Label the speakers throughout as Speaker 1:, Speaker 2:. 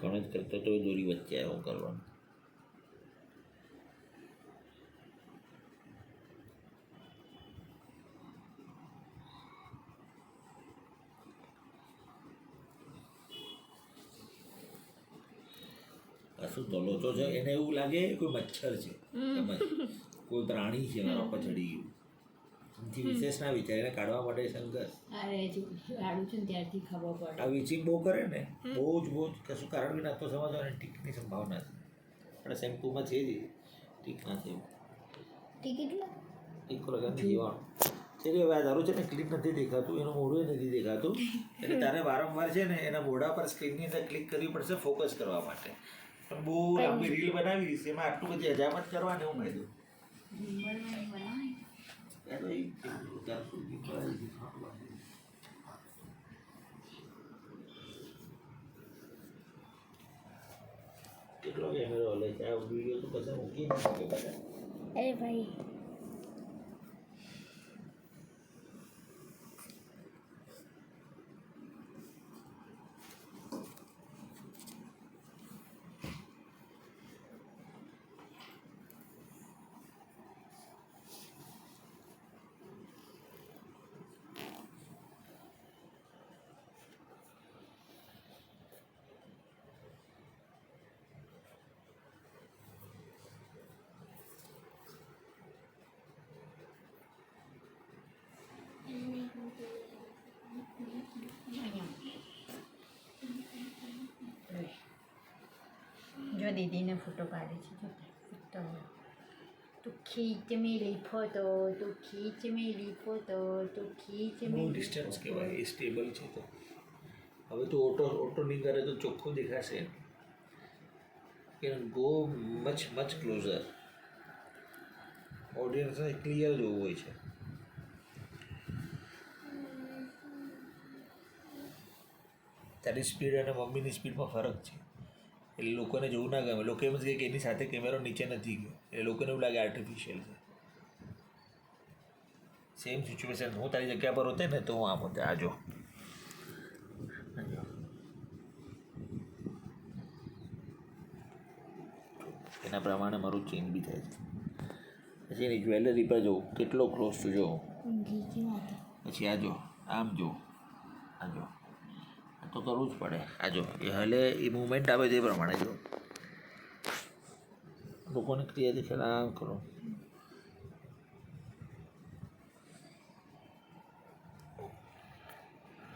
Speaker 1: ઘણો જ કરતો તો દોરી વચ્ચે આવ્યો કરવાનું. શું તો લોચો છે એને એવું લાગે કોઈ મચ્છર છે એમાં કોઈ પ્રાણી છે મારા પર ચડી ગયું. એમથી વિશેષ ના વિચાર એને કાઢવા માટે શંકર આ વિચિંગ બહુ કરે ને બહુ જ કશું કારણ બી નાખતો સમજવા અને ટીકની સંભાવના છે. આપણા શેમ્પૂમાં છે જ ટીક ના થયું ટીક લગાવી જીવાનું છે હવે આ તારું છે ને ક્લિક નથી દેખાતું એનું મોઢું નથી દેખાતું એટલે તારે વારંવાર છે ને એના મોઢા પર સ્ક્રીનની અંદર ક્લિક કરવી પડશે ફોકસ કરવા માટે. પણ બહુ લાંબી રીલ બનાવીશ એમાં આટલું બધી હજામત કરવાની હું કહી દઉં કેટલો કેમેરો લે છે આ વિડીયો તો પછી મૂકી ના શકે બધા.
Speaker 2: અરે ભાઈ જો દીદીને ફોટો પાડે છે જો ફોટો તું ખીચ મેલી ફોટો તું ખીચ મેલી ફોટો તું ખીચ
Speaker 1: બહુ
Speaker 2: મેલી
Speaker 1: ડિસ્ટન્સ કહેવાય એ સ્ટેબલ છે તો હવે તો ઓટો નહીં કરે તો ચોખ્ખું દેખાશે. કેન ગો મચ ક્લોઝર ઓડિયન્સને ક્લિયર જોવું હોય છે. તારી સ્પીડ અને મમ્મીની સ્પીડમાં ફરક છે એટલે લોકોને જોવું ના ગમે. લોકો એમ જ કહે કે એની સાથે કેમેરો નીચે નથી ગયો એટલે લોકોને એવું લાગે આર્ટિફિશિયલ છે. સેમ સિચ્યુએશન હું તારી જગ્યા પર હોતે ને તો હું આમ હોતે આજો એના પ્રમાણે મારું ચેન્જ બી થાય છે. પછી એની જ્વેલરી પર જોઉં કેટલો ક્લોઝ છું જોઉં પછી આજો આમ જો આજો તો કરવું જ પડે. આજો એ હલે એ મુવમેન્ટ આવે તે પ્રમાણે જો લોકોને ક્લિયર દેખાય આમ કરો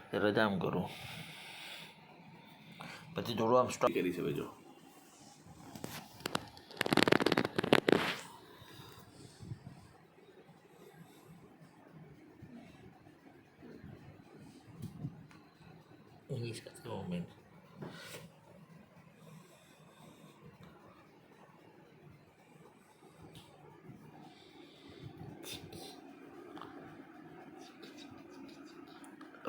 Speaker 1: તરત આમ કરું પછી થોડું આમ સ્ટોપ કરી શકે જો એની સાથે મુવમેન્ટ